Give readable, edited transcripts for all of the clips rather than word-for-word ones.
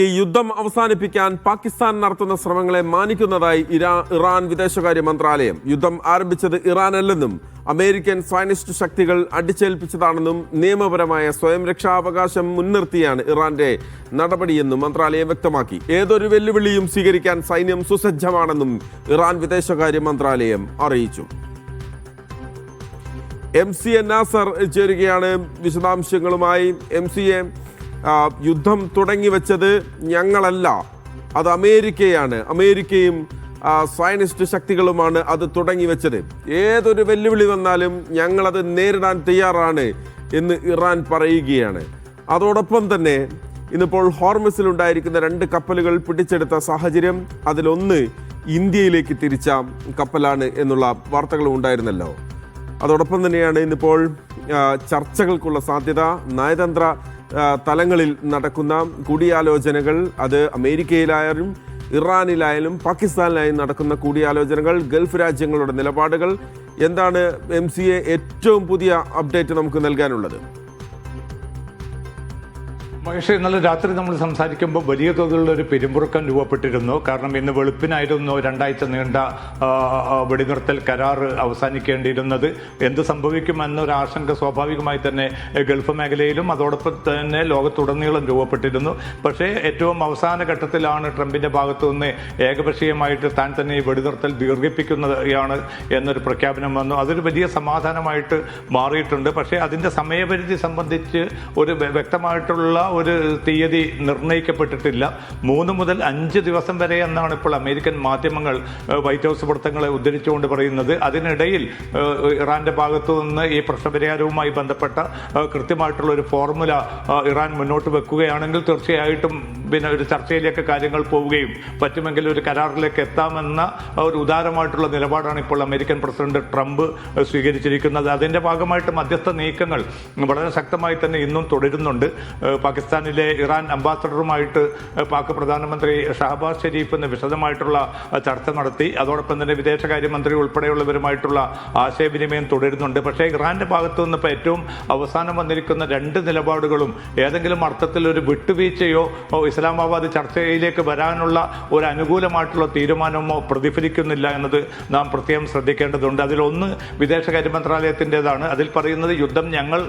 ഈ യുദ്ധം അവസാനിപ്പിക്കാൻ പാകിസ്ഥാൻ നടത്തുന്ന ശ്രമങ്ങളെ മാനിക്കുന്നതായി ഇറാൻ വിദേശകാര്യ മന്ത്രാലയം. യുദ്ധം ആരംഭിച്ചത് ഇറാനല്ലെന്നും അമേരിക്കൻ സയനിസ്റ്റ് ശക്തികൾ അടിച്ചേൽപ്പിച്ചതാണെന്നും നിയമപരമായ സ്വയം രക്ഷാവകാശം മുൻനിർത്തിയാണ് ഇറാന്റെ നടപടിയെന്നും മന്ത്രാലയം വ്യക്തമാക്കി. ഏതൊരു വെല്ലുവിളിയും സ്വീകരിക്കാൻ സൈന്യം സുസജ്ജമാണെന്നും ഇറാൻ വിദേശകാര്യ മന്ത്രാലയം അറിയിച്ചു. MCA നാസർ ചേരുകയാണ് വിശദാംശങ്ങളുമായി. MCA, യുദ്ധം തുടങ്ങിവെച്ചത് ഞങ്ങളല്ല, അത് അമേരിക്കയാണ്. അമേരിക്കയും സയനിസ്റ്റ് ശക്തികളുമാണ് അത് തുടങ്ങിവെച്ചത്. ഏതൊരു വെല്ലുവിളി വന്നാലും ഞങ്ങളത് നേരിടാൻ തയ്യാറാണ് എന്ന് ഇറാൻ പറയുകയാണ്. അതോടൊപ്പം തന്നെ ഇന്നിപ്പോൾ ഹോർമസിലുണ്ടായിരിക്കുന്ന 2 കപ്പലുകൾ പിടിച്ചെടുത്ത സാഹചര്യം, അതിലൊന്ന് ഇന്ത്യയിലേക്ക് തിരിച്ച കപ്പലാണ് എന്നുള്ള വാർത്തകളും ഉണ്ടായിരുന്നല്ലോ. അതോടൊപ്പം തന്നെയാണ് ഇന്നിപ്പോൾ ചർച്ചകൾക്കുള്ള സാധ്യത. നയതന്ത്ര തലങ്ങളിൽ നടക്കുന്ന കൂടിയാലോചനകൾ, അത് അമേരിക്കയിലായാലും ഇറാനിലായാലും പാകിസ്ഥാനിലായാലും നടക്കുന്ന കൂടിയാലോചനകൾ, ഗൾഫ് രാജ്യങ്ങളുടെ നിലപാടുകൾ എന്താണ്? MCA, ഏറ്റവും പുതിയ അപ്ഡേറ്റ് നമുക്ക് നൽകാനുള്ളത്. മഹേഷ്, ഇന്നലെ രാത്രി നമ്മൾ സംസാരിക്കുമ്പോൾ വലിയ തോതിലുള്ള ഒരു പിരിമുറുക്കം രൂപപ്പെട്ടിരുന്നു. കാരണം ഇന്ന് വെളുപ്പിനായിരുന്നു 2 ആഴ്ച നീണ്ട വെടിനിർത്തൽ കരാർ അവസാനിക്കേണ്ടിയിരുന്നത്. എന്ത് സംഭവിക്കുമെന്നൊരു ആശങ്ക സ്വാഭാവികമായി തന്നെ ഗൾഫ് മേഖലയിലും അതോടൊപ്പം തന്നെ ലോകത്തുടനീളം രൂപപ്പെട്ടിരുന്നു. പക്ഷേ ഏറ്റവും അവസാന ഘട്ടത്തിലാണ് ട്രംപിന്റെ ഭാഗത്തു നിന്ന് ഏകപക്ഷീയമായിട്ട് താൻ തന്നെ ഈ വെടിനിർത്തൽ ദീർഘിപ്പിക്കുന്നതാണ് എന്നൊരു പ്രഖ്യാപനം വന്നു. അതൊരു വലിയ സമാധാനമായിട്ട് മാറിയിട്ടുണ്ട്. പക്ഷേ അതിൻ്റെ സമയപരിധി സംബന്ധിച്ച് ഒരു വ്യക്തമായിട്ടുള്ള ഒരു തീയതി നിർണയിക്കപ്പെട്ടിട്ടില്ല. 3 മുതൽ 5 ദിവസം വരെ എന്നാണ് ഇപ്പോൾ അമേരിക്കൻ മാധ്യമങ്ങൾ വൈറ്റ് ഹൗസ് വൃത്തങ്ങളെ ഉദ്ധരിച്ചുകൊണ്ട് പറയുന്നത്. അതിനിടയിൽ ഇറാന്റെ ഭാഗത്തു നിന്ന് ഈ പ്രശ്നപരിഹാരവുമായി ബന്ധപ്പെട്ട കൃത്യമായിട്ടുള്ള ഒരു ഫോർമുല ഇറാൻ മുന്നോട്ട് വെക്കുകയാണെങ്കിൽ തീർച്ചയായിട്ടും പിന്നെ ഒരു ചർച്ചയിലേക്ക് കാര്യങ്ങൾ പോവുകയും പറ്റുമെങ്കിൽ ഒരു കരാറിലേക്ക് എത്താമെന്ന ഒരു ഉദാരമായിട്ടുള്ള നിലപാടാണ് ഇപ്പോൾ അമേരിക്കൻ പ്രസിഡന്റ് ട്രംപ് സ്വീകരിച്ചിരിക്കുന്നത്. അതിൻ്റെ ഭാഗമായിട്ട് മധ്യസ്ഥ നീക്കങ്ങൾ വളരെ ശക്തമായി തന്നെ ഇന്നും തുടരുന്നുണ്ട്. പാകിസ്ഥാനിലെ ഇറാൻ അംബാസഡറുമായിട്ട് പാക് പ്രധാനമന്ത്രി ഷഹബാസ് ഷെരീഫ് ഇന്ന് വിശദമായിട്ടുള്ള ചർച്ച നടത്തി. അതോടൊപ്പം തന്നെ വിദേശകാര്യമന്ത്രി ഉൾപ്പെടെയുള്ളവരുമായിട്ടുള്ള ആശയവിനിമയം തുടരുന്നുണ്ട്. പക്ഷേ ഇറാന്റെ ഭാഗത്തു നിന്ന് ഇപ്പോൾ ഏറ്റവും അവസാനം വന്നിരിക്കുന്ന 2 നിലപാടുകളും ഏതെങ്കിലും അർത്ഥത്തിൽ ഒരു വിട്ടുവീഴ്ചയോ ഇസ്ലാമാബാദ് ചർച്ചയിലേക്ക് വരാനുള്ള ഒരു അനുകൂലമായിട്ടുള്ള തീരുമാനമോ പ്രതിഫലിക്കുന്നില്ല എന്നത് നാം പ്രത്യേകം ശ്രദ്ധിക്കേണ്ടതുണ്ട്. അതിലൊന്ന് വിദേശകാര്യ മന്ത്രാലയത്തിൻ്റെതാണ്. അതിൽ പറയുന്നത് യുദ്ധം ഞങ്ങൾ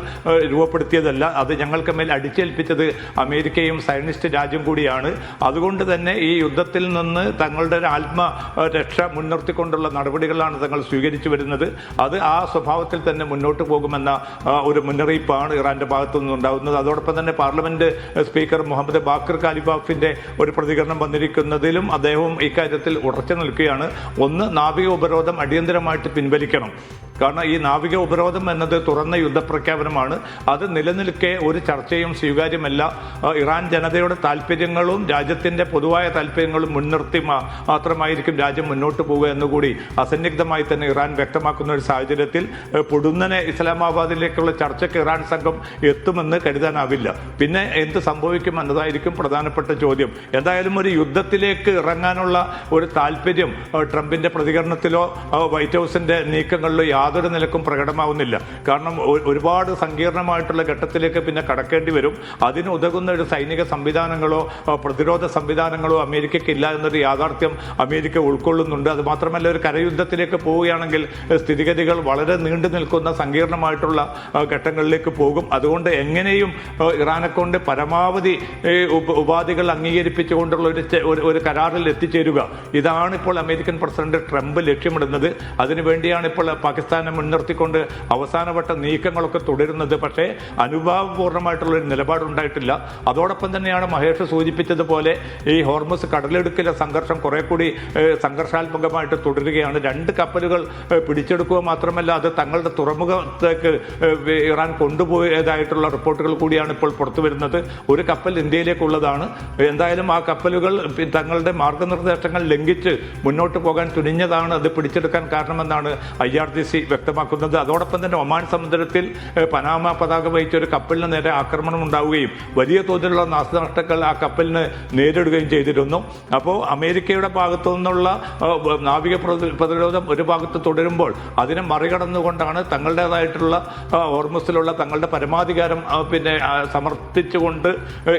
രൂപപ്പെടുത്തിയതല്ല, അത് ഞങ്ങൾക്ക് മേൽ അടിച്ചേൽപ്പിച്ചത് അമേരിക്കയും സയനിസ്റ്റ് രാജ്യം കൂടിയാണ്. അതുകൊണ്ട് തന്നെ ഈ യുദ്ധത്തിൽ നിന്ന് തങ്ങളുടെ ഒരു ആത്മരക്ഷ മുൻനിർത്തിക്കൊണ്ടുള്ള നടപടികളാണ് തങ്ങൾ സ്വീകരിച്ചു വരുന്നത്. അത് ആ സ്വഭാവത്തിൽ തന്നെ മുന്നോട്ട് പോകുമെന്ന ഒരു മുന്നറിയിപ്പാണ് ഇറാന്റെ ഭാഗത്തു നിന്നുണ്ടാകുന്നത്. അതോടൊപ്പം തന്നെ പാർലമെന്റ് സ്പീക്കർ മുഹമ്മദ് ബാക്കർ കാലിബാഫിന്റെ ഒരു പ്രതികരണം വന്നിരിക്കുന്നതിലും അദ്ദേഹവും ഇക്കാര്യത്തിൽ ഉറച്ചു നിൽക്കുകയാണ്. ഒന്ന്, നാവിക ഉപരോധം അടിയന്തരമായിട്ട് പിൻവലിക്കണം. കാരണം ഈ നാവിക ഉപരോധം എന്നത് തുറന്ന യുദ്ധപ്രഖ്യാപനമാണ്. അത് നിലനിൽക്കെ ഒരു ചർച്ചയും സ്വീകാര്യമല്ല. ഇറാൻ ജനതയുടെ താല്പര്യങ്ങളും രാജ്യത്തിൻ്റെ പൊതുവായ താല്പര്യങ്ങളും മുൻനിർത്തി മാത്രമായിരിക്കും രാജ്യം മുന്നോട്ട് പോവുക എന്നുകൂടി അസന്നിഗ്ധമായി തന്നെ ഇറാൻ വ്യക്തമാക്കുന്ന ഒരു സാഹചര്യത്തിൽ പൊടുന്നനെ ഇസ്ലാമാബാദിലേക്കുള്ള ചർച്ചയ്ക്ക് ഇറാൻ സംഘം എത്തുമെന്ന് കരുതാനാവില്ല. പിന്നെ എന്ത് സംഭവിക്കും എന്നതായിരിക്കും പ്രധാനപ്പെട്ട ചോദ്യം. എന്തായാലും ഒരു യുദ്ധത്തിലേക്ക് ഇറങ്ങാനുള്ള ഒരു താല്പര്യം ട്രംപിന്റെ പ്രതികരണത്തിലോ വൈറ്റ് ഹൗസിന്റെ നീക്കങ്ങളിലോ യാതൊരു നിലക്കും പ്രകടമാവുന്നില്ല. കാരണം ഒരുപാട് സങ്കീർണമായിട്ടുള്ള ഘട്ടത്തിലേക്ക് പിന്നെ കടക്കേണ്ടി വരും. അതിന് ഉതകുന്ന ഒരു സൈനിക സംവിധാനങ്ങളോ പ്രതിരോധ സംവിധാനങ്ങളോ അമേരിക്കയ്ക്ക് ഇല്ല എന്നൊരു യാഥാർത്ഥ്യം അമേരിക്ക ഉൾക്കൊള്ളുന്നുണ്ട്. അത് മാത്രമല്ല, ഒരു കരയുദ്ധത്തിലേക്ക് പോവുകയാണെങ്കിൽ സ്ഥിതിഗതികൾ വളരെ നീണ്ടു നിൽക്കുന്ന സങ്കീർണമായിട്ടുള്ള ഘട്ടങ്ങളിലേക്ക് പോകും. അതുകൊണ്ട് എങ്ങനെയും ഇറാനെ കൊണ്ട് പരമാവധി ഉപാധികൾ അംഗീകരിപ്പിച്ചുകൊണ്ടുള്ള ഒരു കരാറിൽ എത്തിച്ചേരുക, ഇതാണ് ഇപ്പോൾ അമേരിക്കൻ പ്രസിഡന്റ് ട്രംപ് ലക്ഷ്യമിടുന്നത്. അതിനുവേണ്ടിയാണ് ഇപ്പോൾ പാകിസ്ഥാനെ മുൻനിർത്തിക്കൊണ്ട് അവസാനവട്ട നീക്കങ്ങളൊക്കെ തുടരുന്നത്. പക്ഷേ അനുഭാവപൂർണ്ണമായിട്ടുള്ളൊരു നിലപാടുണ്ടായിട്ടില്ല. അതോടൊപ്പം തന്നെയാണ് മഹേഷ് സൂചിപ്പിച്ചതുപോലെ ഈ ഹോർമസ് കടലെടുക്കിലെ സംഘർഷം കുറെ കൂടി സംഘർഷാത്മകമായിട്ട് തുടരുകയാണ്. 2 കപ്പലുകൾ പിടിച്ചെടുക്കുക മാത്രമല്ല, അത് തങ്ങളുടെ തുറമുഖത്തേക്ക് ഇറാൻ കൊണ്ടുപോയതായിട്ടുള്ള റിപ്പോർട്ടുകൾ കൂടിയാണ് ഇപ്പോൾ പുറത്തു വരുന്നത്. ഒരു കപ്പൽ ഇന്ത്യയിലേക്കുള്ളതാണ്. എന്തായാലും ആ കപ്പലുകൾ തങ്ങളുടെ മാർഗനിർദ്ദേശങ്ങൾ ലംഘിച്ച് മുന്നോട്ട് പോകാൻ തുനിഞ്ഞതാണ് അത് പിടിച്ചെടുക്കാൻ കാരണമെന്നാണ് IRGC വ്യക്തമാക്കുന്നത്. അതോടൊപ്പം തന്നെ ഒമാൻ സമുദ്രത്തിൽ പനാമ പതാക വഹിച്ച ഒരു കപ്പലിന് നേരെ ആക്രമണം ഉണ്ടാവുകയും വലിയ തോതിലുള്ള നാശനഷ്ടങ്ങൾ ആ കപ്പലിന് നേരിടുകയും ചെയ്തിരുന്നു. അപ്പോൾ അമേരിക്കയുടെ ഭാഗത്തു നിന്നുള്ള നാവിക പ്രതിരോധം ഒരു ഭാഗത്ത് തുടരുമ്പോൾ അതിനെ മറികടന്നുകൊണ്ടാണ് തങ്ങളുടേതായിട്ടുള്ള ഹോർമുസിലുള്ള തങ്ങളുടെ പരമാധികാരം സമർത്ഥിച്ചുകൊണ്ട്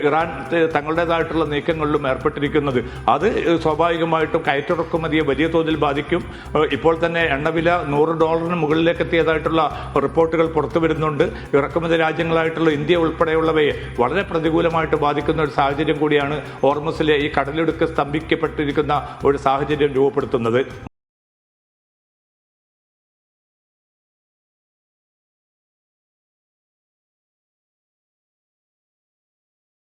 ഇറാൻ തങ്ങളുടേതായിട്ടുള്ള നീക്കങ്ങളിലും ഏർപ്പെട്ടിരിക്കുന്നത്. അത് സ്വാഭാവികമായിട്ടും കയറ്റിറക്കുമതിയെ വലിയ തോതിൽ ബാധിക്കും. ഇപ്പോൾ തന്നെ എണ്ണവില $100 മുകളിലേക്ക് എത്തിയതായിട്ടുള്ള റിപ്പോർട്ടുകൾ പുറത്തു വരുന്നുണ്ട്. ഇറക്കുമതി രാജ്യങ്ങളായിട്ടുള്ള ഇന്ത്യ ഉൾപ്പെടെയുള്ളവയെ വളരെ പ്രതികൂലമായിട്ട് ബാധിക്കുന്ന ഒരു സാഹചര്യം കൂടിയാണ് ഹോർമുസിലെ ഈ കടലിടുക്ക് സ്തംഭിക്കപ്പെട്ടിരിക്കുന്ന ഒരു സാഹചര്യം രൂപപ്പെടുത്തുന്നത്.